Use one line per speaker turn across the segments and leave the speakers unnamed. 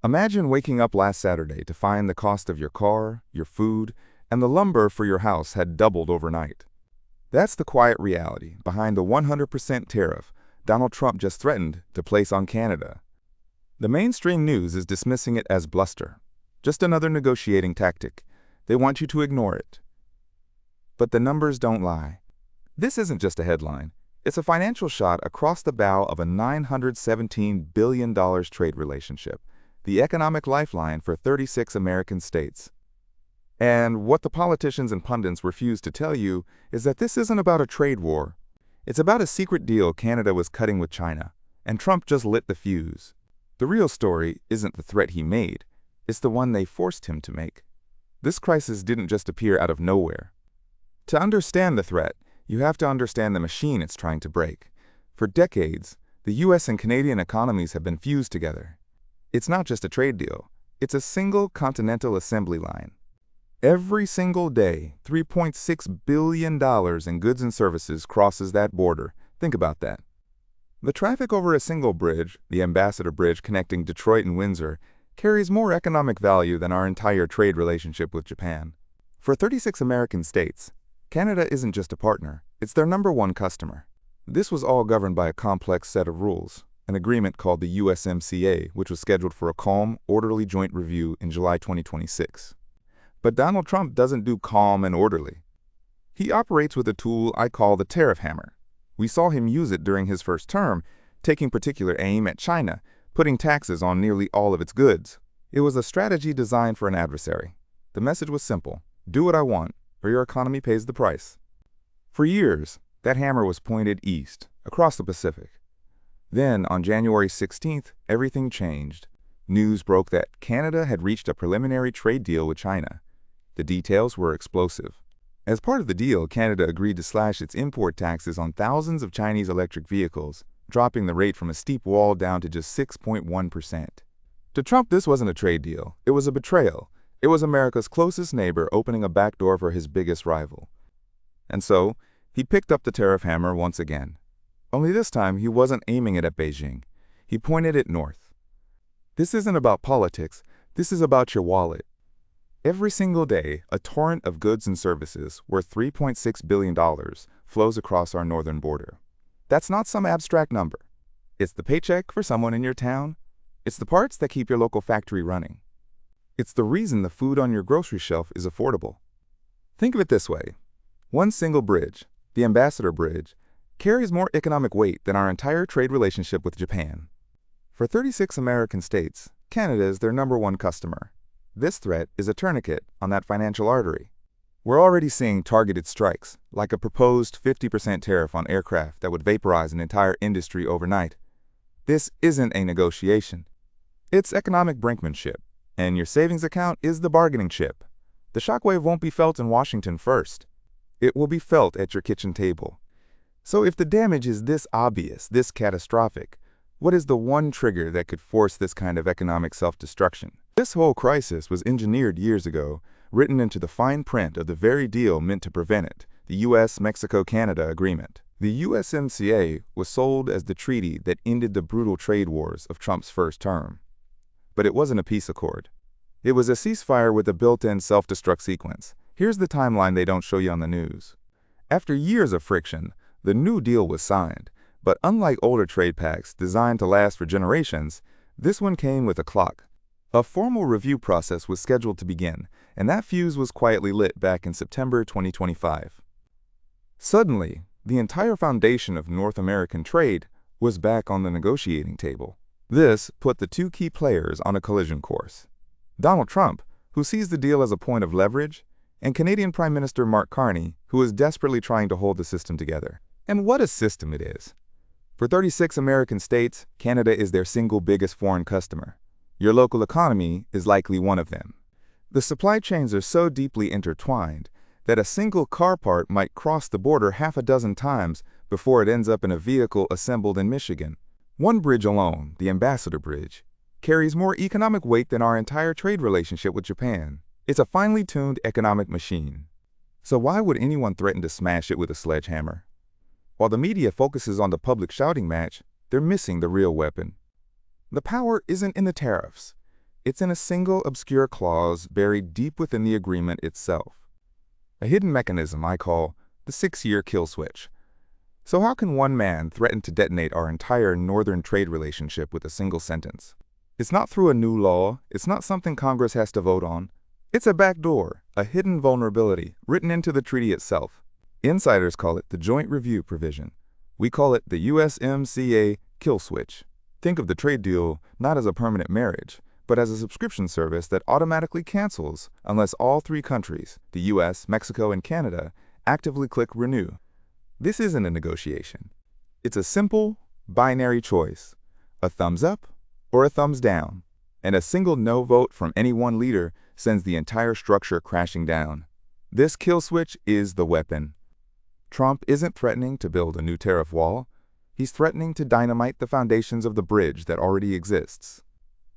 Imagine waking up last Saturday to find the cost of your car, your food, and the lumber for your house had doubled overnight. That's the quiet reality behind the 100% tariff Donald Trump just threatened to place on Canada. The mainstream news is dismissing it as bluster, just another negotiating tactic. They want you to ignore it. But the numbers don't lie. This isn't just a headline. It's a financial shot across the bow of a $917 billion trade relationship, the economic lifeline for 36 American states. And what the politicians and pundits refuse to tell you is that this isn't about a trade war. It's about a secret deal Canada was cutting with China, and Trump just lit the fuse. The real story isn't the threat he made, it's the one they forced him to make. This crisis didn't just appear out of nowhere. To understand the threat, you have to understand the machine it's trying to break. For decades, the US and Canadian economies have been fused together. It's not just a trade deal, it's a single continental assembly line. Every single day, $3.6 billion in goods and services crosses that border. Think about that. The traffic over a single bridge, the Ambassador Bridge connecting Detroit and Windsor, carries more economic value than our entire trade relationship with Japan. For 36 American states, Canada isn't just a partner, it's their #1 customer. This was all governed by a complex set of rules, an agreement called the USMCA, which was scheduled for a calm, orderly joint review in July 2026. But Donald Trump doesn't do calm and orderly. He operates with a tool I call the tariff hammer. We saw him use it during his first term, taking particular aim at China, putting taxes on nearly all of its goods. It was a strategy designed for an adversary. The message was simple: do what I want, or your economy pays the price. For years, that hammer was pointed east, across the Pacific. Then, on January 16th, everything changed. News broke that Canada had reached a preliminary trade deal with China. The details were explosive. As part of the deal, Canada agreed to slash its import taxes on thousands of Chinese electric vehicles, dropping the rate from a steep wall down to just 6.1%. To Trump, this wasn't a trade deal. It was a betrayal. It was America's closest neighbor opening a back door for his biggest rival. And so, he picked up the tariff hammer once again. Only this time, he wasn't aiming it at Beijing. He pointed it north. This isn't about politics. This is about your wallet. Every single day, a torrent of goods and services worth $3.6 billion flows across our northern border. That's not some abstract number. It's the paycheck for someone in your town. It's the parts that keep your local factory running. It's the reason the food on your grocery shelf is affordable. Think of it this way. One single bridge, the Ambassador Bridge, carries more economic weight than our entire trade relationship with Japan. For 36 American states, Canada is their #1 customer. This threat is a tourniquet on that financial artery. We're already seeing targeted strikes, like a proposed 50% tariff on aircraft that would vaporize an entire industry overnight. This isn't a negotiation. It's economic brinkmanship, and your savings account is the bargaining chip. The shockwave won't be felt in Washington first. It will be felt at your kitchen table. So if the damage is this obvious, this catastrophic, what is the one trigger that could force this kind of economic self-destruction? This whole crisis was engineered years ago, written into the fine print of the very deal meant to prevent it, the US-Mexico-Canada agreement. The USMCA was sold as the treaty that ended the brutal trade wars of Trump's first term. But it wasn't a peace accord. It was a ceasefire with a built-in self-destruct sequence. Here's the timeline they don't show you on the news. After years of friction, the new deal was signed. But unlike older trade pacts designed to last for generations, this one came with a clock. A formal review process was scheduled to begin, and that fuse was quietly lit back in September 2025. Suddenly, the entire foundation of North American trade was back on the negotiating table. This put the two key players on a collision course. Donald Trump, who sees the deal as a point of leverage, and Canadian Prime Minister Mark Carney, who is desperately trying to hold the system together. And what a system it is. For 36 American states, Canada is their single biggest foreign customer. Your local economy is likely one of them. The supply chains are so deeply intertwined that a single car part might cross the border half a dozen times before it ends up in a vehicle assembled in Michigan. One bridge alone, the Ambassador Bridge, carries more economic weight than our entire trade relationship with Japan. It's a finely tuned economic machine. So why would anyone threaten to smash it with a sledgehammer? While the media focuses on the public shouting match, they're missing the real weapon. The power isn't in the tariffs. It's in a single obscure clause buried deep within the agreement itself. A hidden mechanism I call the 6-year kill switch. So how can one man threaten to detonate our entire northern trade relationship with a single sentence? It's not through a new law, it's not something Congress has to vote on. It's a backdoor, a hidden vulnerability written into the treaty itself. Insiders call it the Joint Review Provision. We call it the USMCA kill switch. Think of the trade deal not as a permanent marriage, but as a subscription service that automatically cancels unless all 3 countries, the US, Mexico, and Canada, actively click renew. This isn't a negotiation. It's a simple, binary choice, a thumbs up or a thumbs down, and a single no vote from any one leader sends the entire structure crashing down. This kill switch is the weapon. Trump isn't threatening to build a new tariff wall. He's threatening to dynamite the foundations of the bridge that already exists.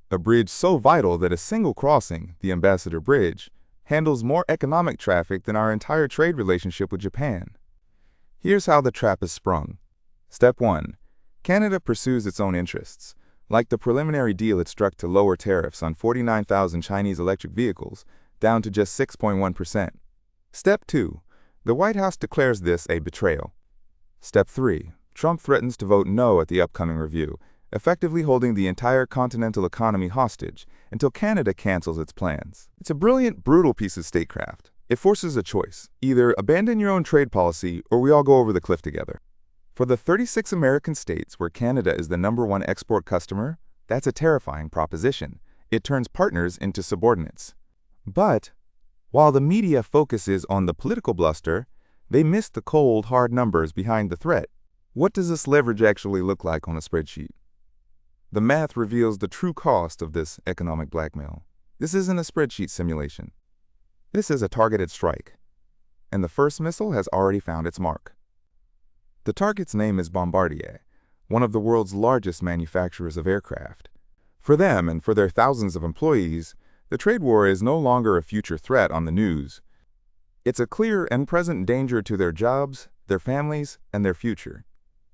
A bridge so vital that a single crossing, the Ambassador Bridge, handles more economic traffic than our entire trade relationship with Japan. Here's how the trap is sprung. Step 1. Canada pursues its own interests, like the preliminary deal it struck to lower tariffs on 49,000 Chinese electric vehicles down to just 6.1%. Step 2. The White House declares this a betrayal. Step 3. Trump threatens to vote no at the upcoming review, effectively holding the entire continental economy hostage until Canada cancels its plans. It's a brilliant, brutal piece of statecraft. It forces a choice. Either abandon your own trade policy or we all go over the cliff together. For the 36 American states where Canada is the #1 export customer, that's a terrifying proposition. It turns partners into subordinates. But while the media focuses on the political bluster, they miss the cold, hard numbers behind the threat. What does this leverage actually look like on a spreadsheet? The math reveals the true cost of this economic blackmail. This isn't a spreadsheet simulation. This is a targeted strike, and the first missile has already found its mark. The target's name is Bombardier, one of the world's largest manufacturers of aircraft. For them and for their thousands of employees, the trade war is no longer a future threat on the news. It's a clear and present danger to their jobs, their families, and their future.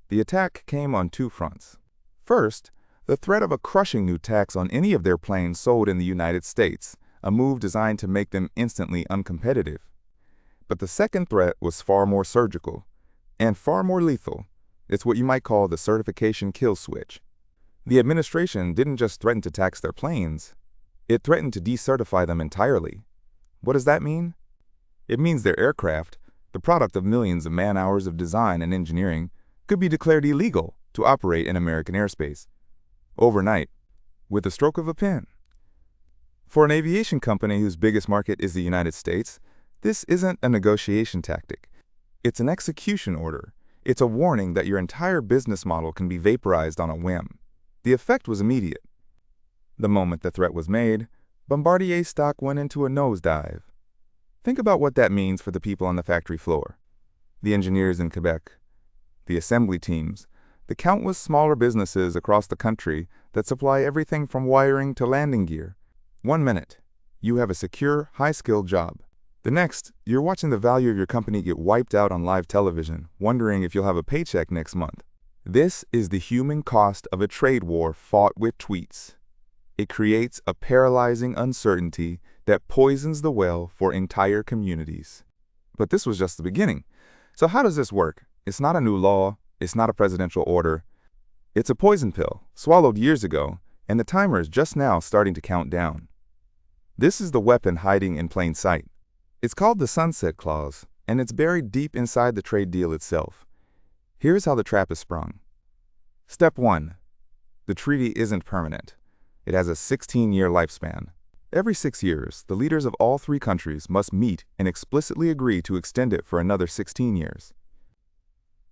The attack came on 2 fronts. First, the threat of a crushing new tax on any of their planes sold in the United States, a move designed to make them instantly uncompetitive. But the second threat was far more surgical and far more lethal. It's what you might call the certification kill switch. The administration didn't just threaten to tax their planes, it threatened to decertify them entirely. What does that mean? It means their aircraft, the product of millions of man-hours of design and engineering, could be declared illegal to operate in American airspace. Overnight, with the stroke of a pen. For an aviation company whose biggest market is the United States, this isn't a negotiation tactic. It's an execution order. It's a warning that your entire business model can be vaporized on a whim. The effect was immediate. The moment the threat was made, Bombardier stock went into a nosedive. Think about what that means for the people on the factory floor, the engineers in Quebec, the assembly teams, the countless smaller businesses across the country that supply everything from wiring to landing gear. 1 minute, you have a secure, high-skilled job. The next, you're watching the value of your company get wiped out on live television, wondering if you'll have a paycheck next month. This is the human cost of a trade war fought with tweets. It creates a paralyzing uncertainty that poisons the well for entire communities. But this was just the beginning. So how does this work? It's not a new law. It's not a presidential order. It's a poison pill, swallowed years ago, and the timer is just now starting to count down. This is the weapon hiding in plain sight. It's called the Sunset Clause, and it's buried deep inside the trade deal itself. Here's how the trap is sprung. Step 1. The treaty isn't permanent. It has a 16-year lifespan. Every 6 years, the leaders of all 3 countries must meet and explicitly agree to extend it for another 16 years.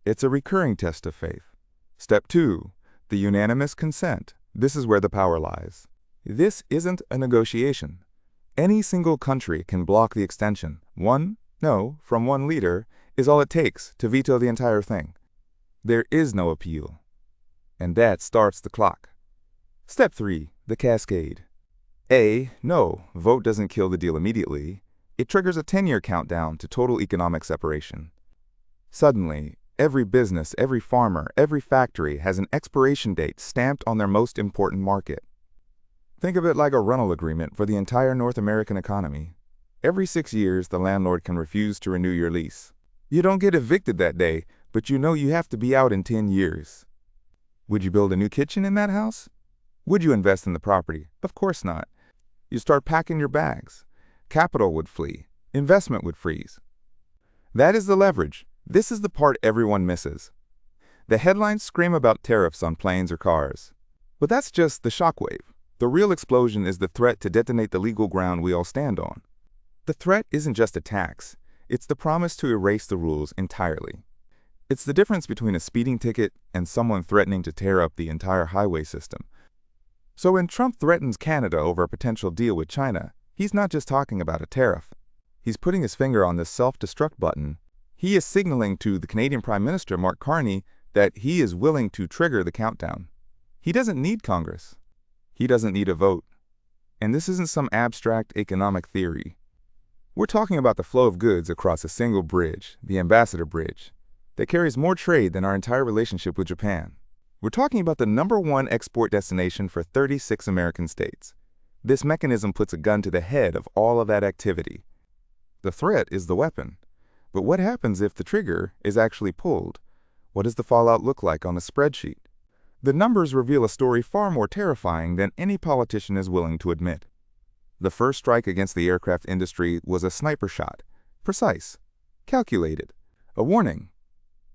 It's a recurring test of faith. Step 2. The unanimous consent. This is where the power lies. This isn't a negotiation. Any single country can block the extension. One no from one leader is all it takes to veto the entire thing. There is no appeal. And that starts the clock. Step 3. The Cascade. A no vote doesn't kill the deal immediately. It triggers a 10-year countdown to total economic separation. Suddenly, every business, every farmer, every factory has an expiration date stamped on their most important market. Think of it like a rental agreement for the entire North American economy. Every 6 years, the landlord can refuse to renew your lease. You don't get evicted that day, but you know you have to be out in 10 years. Would you build a new kitchen in that house? Would you invest in the property? Of course not. You start packing your bags. Capital would flee. Investment would freeze. That is the leverage. This is the part everyone misses. The headlines scream about tariffs on planes or cars. But that's just the shockwave. The real explosion is the threat to detonate the legal ground we all stand on. The threat isn't just a tax. It's the promise to erase the rules entirely. It's the difference between a speeding ticket and someone threatening to tear up the entire highway system. So when Trump threatens Canada over a potential deal with China, he's not just talking about a tariff. He's putting his finger on the self-destruct button. He is signaling to the Canadian Prime Minister, Mark Carney, that he is willing to trigger the countdown. He doesn't need Congress. He doesn't need a vote. And this isn't some abstract economic theory. We're talking about the flow of goods across a single bridge, the Ambassador Bridge, that carries more trade than our entire relationship with Japan. We're talking about the #1 export destination for 36 American states. This mechanism puts a gun to the head of all of that activity. The threat is the weapon. But what happens if the trigger is actually pulled? What does the fallout look like on a spreadsheet? The numbers reveal a story far more terrifying than any politician is willing to admit. The first strike against the aircraft industry was a sniper shot, precise, calculated, a warning.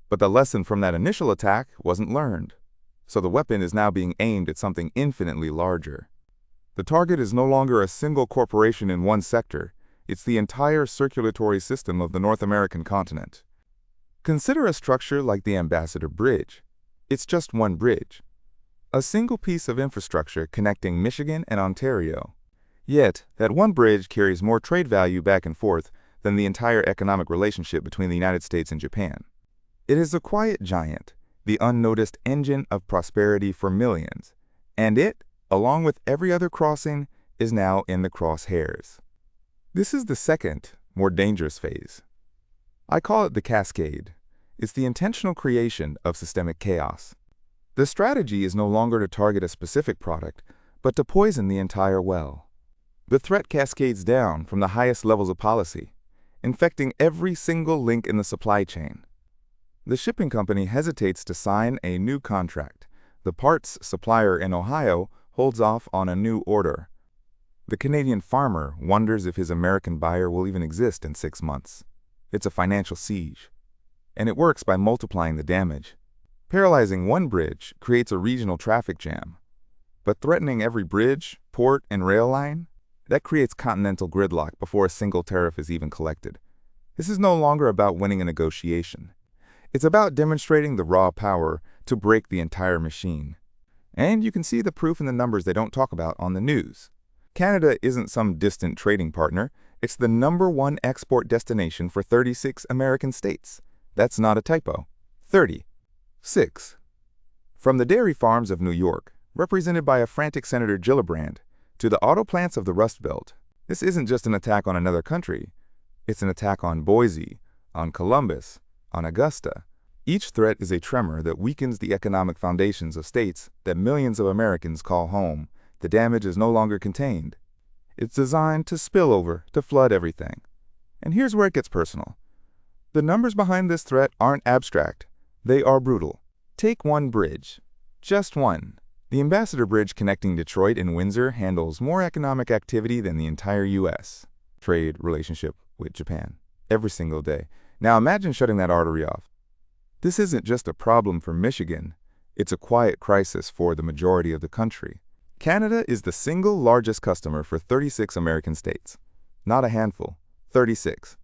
But the lesson from that initial attack wasn't learned. So the weapon is now being aimed at something infinitely larger. The target is no longer a single corporation in one sector. It's the entire circulatory system of the North American continent. Consider a structure like the Ambassador Bridge. It's just one bridge, a single piece of infrastructure connecting Michigan and Ontario. Yet, that one bridge carries more trade value back and forth than the entire economic relationship between the United States and Japan. It is a quiet giant, the unnoticed engine of prosperity for millions, and it, along with every other crossing, is now in the crosshairs. This is the second, more dangerous phase. I call it the Cascade. It's the intentional creation of systemic chaos. The strategy is no longer to target a specific product, but to poison the entire well. The threat cascades down from the highest levels of policy, infecting every single link in the supply chain. The shipping company hesitates to sign a new contract. The parts supplier in Ohio holds off on a new order. The Canadian farmer wonders if his American buyer will even exist in 6 months. It's a financial siege. And it works by multiplying the damage. Paralyzing one bridge creates a regional traffic jam. But threatening every bridge, port, and rail line, that creates continental gridlock before a single tariff is even collected. This is no longer about winning a negotiation. It's about demonstrating the raw power to break the entire machine. And you can see the proof in the numbers they don't talk about on the news. Canada isn't some distant trading partner. It's the #1 export destination for 36 American states. That's not a typo. 36. From the dairy farms of New York, represented by a frantic Senator Gillibrand, to the auto plants of the Rust Belt, this isn't just an attack on another country. It's an attack on Boise, on Columbus, on Augusta. Each threat is a tremor that weakens the economic foundations of states that millions of Americans call home. The damage is no longer contained. It's designed to spill over, to flood everything. And here's where it gets personal. The numbers behind this threat aren't abstract. They are brutal. Take one bridge. Just one. The Ambassador Bridge connecting Detroit and Windsor handles more economic activity than the entire U.S. trade relationship with Japan every single day. Now imagine shutting that artery off. This isn't just a problem for Michigan. It's a quiet crisis for the majority of the country. Canada is the single largest customer for 36 American states. Not a handful, 36.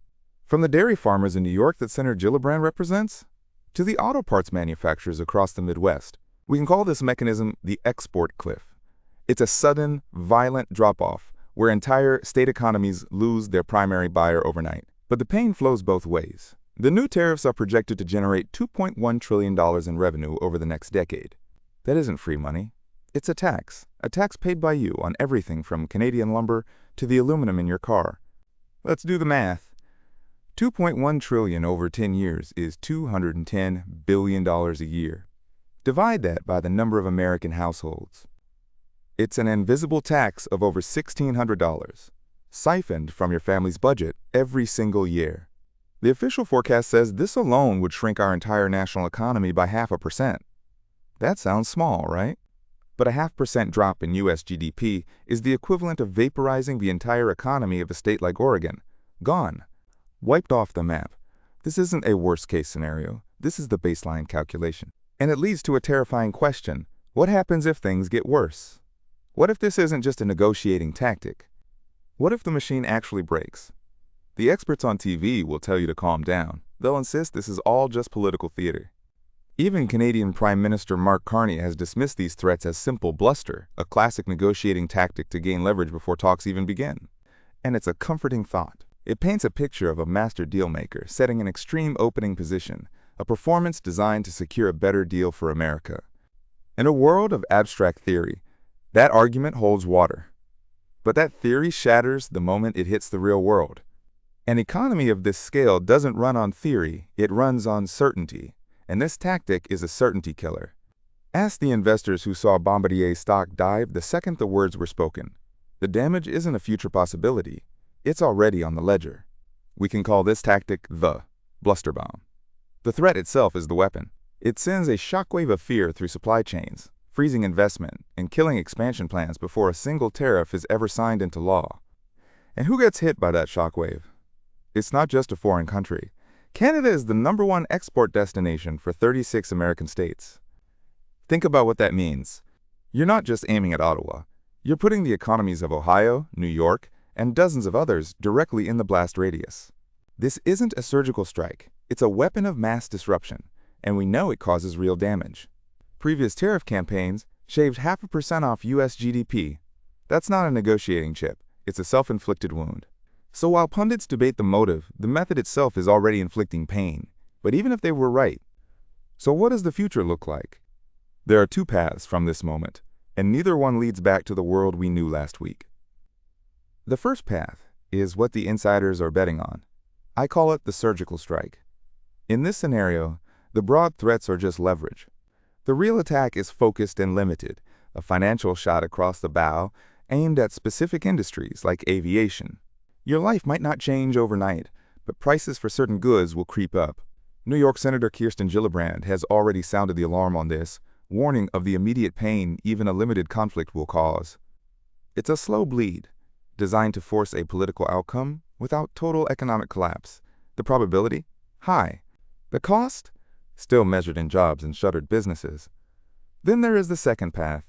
From the dairy farmers in New York that Senator Gillibrand represents, to the auto parts manufacturers across the Midwest, we can call this mechanism the export cliff. It's a sudden, violent drop-off where entire state economies lose their primary buyer overnight. But the pain flows both ways. The new tariffs are projected to generate $2.1 trillion in revenue over the next decade. That isn't free money. It's a tax paid by you on everything from Canadian lumber to the aluminum in your car. Let's do the math. $2.1 trillion over 10 years is $210 billion a year. Divide that by the number of American households. It's an invisible tax of over $1,600, siphoned from your family's budget every single year. The official forecast says this alone would shrink our entire national economy by 0.5%. That sounds small, right? But a 0.5% drop in U.S. GDP is the equivalent of vaporizing the entire economy of a state like Oregon. Gone. Wiped off the map. This isn't a worst-case scenario. This is the baseline calculation. And it leads to a terrifying question. What happens if things get worse? What if this isn't just a negotiating tactic? What if the machine actually breaks? The experts on TV will tell you to calm down. They'll insist this is all just political theater. Even Canadian Prime Minister Mark Carney has dismissed these threats as simple bluster, a classic negotiating tactic to gain leverage before talks even begin. And it's a comforting thought. It paints a picture of a master dealmaker setting an extreme opening position, a performance designed to secure a better deal for America. In a world of abstract theory, that argument holds water. But that theory shatters the moment it hits the real world. An economy of this scale doesn't run on theory, it runs on certainty. And this tactic is a certainty killer. Ask the investors who saw Bombardier's stock dive the second the words were spoken. The damage isn't a future possibility. It's already on the ledger. We can call this tactic the Bluster bomb. The threat itself is the weapon. It sends a shockwave of fear through supply chains, freezing investment, and killing expansion plans before a single tariff is ever signed into law. And who gets hit by that shockwave? It's not just a foreign country. Canada is the #1 export destination for 36 American states. Think about what that means. You're not just aiming at Ottawa. You're putting the economies of Ohio, New York, and dozens of others directly in the blast radius. This isn't a surgical strike. It's a weapon of mass disruption, and we know it causes real damage. Previous tariff campaigns shaved 0.5% off U.S. GDP. That's not a negotiating chip. It's a self-inflicted wound. So while pundits debate the motive, the method itself is already inflicting pain. But even if they were right, so what does the future look like? There are two paths from this moment, and neither one leads back to the world we knew last week. The first path is what the insiders are betting on. I call it the surgical strike. In this scenario, the broad threats are just leverage. The real attack is focused and limited, a financial shot across the bow aimed at specific industries like aviation. Your life might not change overnight, but prices for certain goods will creep up. New York Senator Kirsten Gillibrand has already sounded the alarm on this, warning of the immediate pain even a limited conflict will cause. It's a slow bleed, designed to force a political outcome without total economic collapse. The probability? High. The cost? Still measured in jobs and shuttered businesses. Then there is the second path.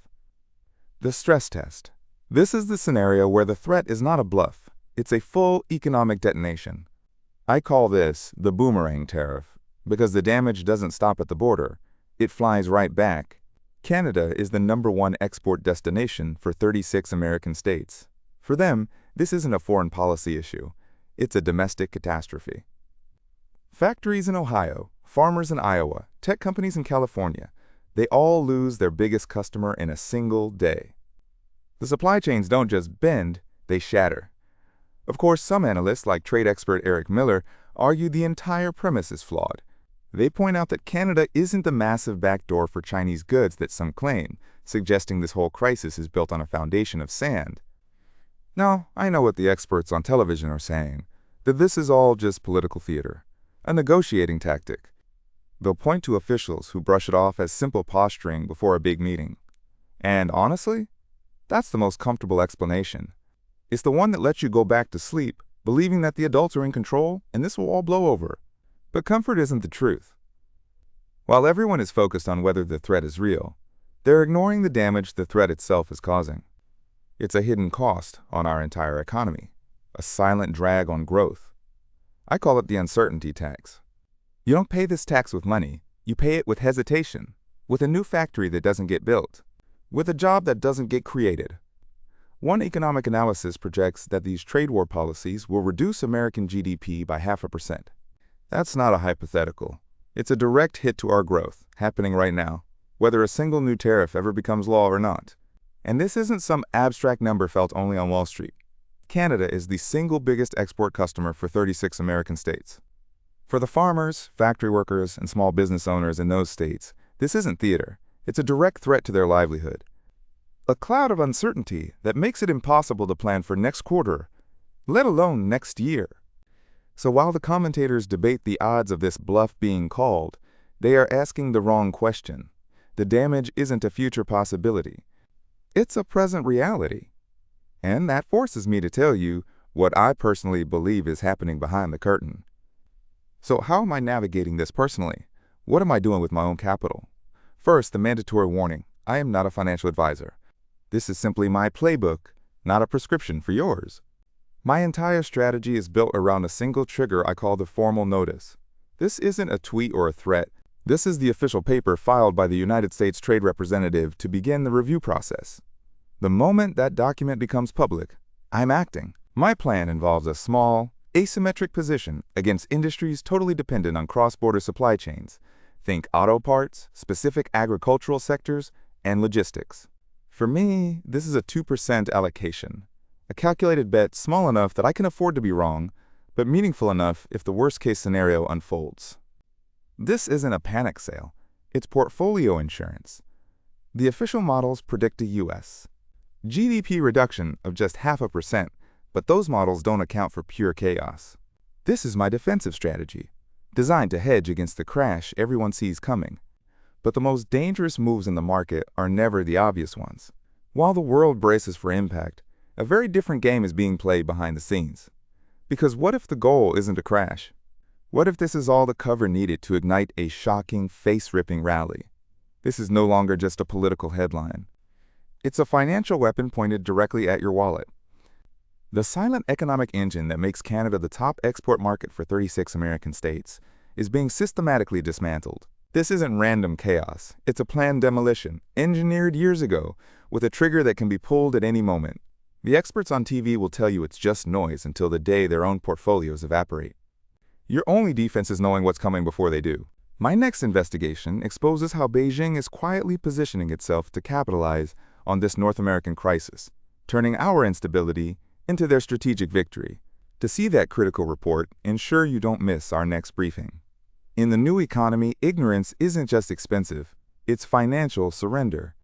The stress test. This is the scenario where the threat is not a bluff. It's a full economic detonation. I call this the boomerang tariff because the damage doesn't stop at the border. It flies right back. Canada is the #1 export destination for 36 American states. For them, this isn't a foreign policy issue. It's a domestic catastrophe. Factories in Ohio, farmers in Iowa, tech companies in California, they all lose their biggest customer in a single day. The supply chains don't just bend, they shatter. Of course, some analysts, like trade expert Eric Miller, argue the entire premise is flawed. They point out that Canada isn't the massive backdoor for Chinese goods that some claim, suggesting this whole crisis is built on a foundation of sand. Now, I know what the experts on television are saying, that this is all just political theater, a negotiating tactic. They'll point to officials who brush it off as simple posturing before a big meeting. And honestly, that's the most comfortable explanation. It's the one that lets you go back to sleep, believing that the adults are in control and this will all blow over. But comfort isn't the truth. While everyone is focused on whether the threat is real, they're ignoring the damage the threat itself is causing. It's a hidden cost on our entire economy, a silent drag on growth. I call it the uncertainty tax. You don't pay this tax with money, you pay it with hesitation, with a new factory that doesn't get built, with a job that doesn't get created. One economic analysis projects that these trade war policies will reduce American GDP by 0.5%. That's not a hypothetical. It's a direct hit to our growth, happening right now, whether a single new tariff ever becomes law or not. And this isn't some abstract number felt only on Wall Street. Canada is the single biggest export customer for 36 American states. For the farmers, factory workers, and small business owners in those states, this isn't theater. It's a direct threat to their livelihood. A cloud of uncertainty that makes it impossible to plan for next quarter, let alone next year. So while the commentators debate the odds of this bluff being called, they are asking the wrong question. The damage isn't a future possibility. It's a present reality. And that forces me to tell you what I personally believe is happening behind the curtain. So how am I navigating this personally? What am I doing with my own capital? First, the mandatory warning. I am not a financial advisor. This is simply my playbook, not a prescription for yours. My entire strategy is built around a single trigger I call the formal notice. This isn't a tweet or a threat. This is the official paper filed by the United States Trade Representative to begin the review process. The moment that document becomes public, I'm acting. My plan involves a small, asymmetric position against industries totally dependent on cross-border supply chains. Think auto parts, specific agricultural sectors, and logistics. For me, this is a 2% allocation. A calculated bet small enough that I can afford to be wrong, but meaningful enough if the worst-case scenario unfolds. This isn't a panic sale. It's portfolio insurance. The official models predict a U.S. GDP reduction of just 0.5%, but those models don't account for pure chaos. This is my defensive strategy, designed to hedge against the crash everyone sees coming. But the most dangerous moves in the market are never the obvious ones. While the world braces for impact, a very different game is being played behind the scenes. Because what if the goal isn't a crash? What if this is all the cover needed to ignite a shocking, face-ripping rally? This is no longer just a political headline. It's a financial weapon pointed directly at your wallet. The silent economic engine that makes Canada the top export market for 36 American states is being systematically dismantled. This isn't random chaos. It's a planned demolition, engineered years ago, with a trigger that can be pulled at any moment. The experts on TV will tell you it's just noise until the day their own portfolios evaporate. Your only defense is knowing what's coming before they do. My next investigation exposes how Beijing is quietly positioning itself to capitalize on this North American crisis, turning our instability into their strategic victory. To see that critical report, ensure you don't miss our next briefing. In the new economy, ignorance isn't just expensive, it's financial surrender.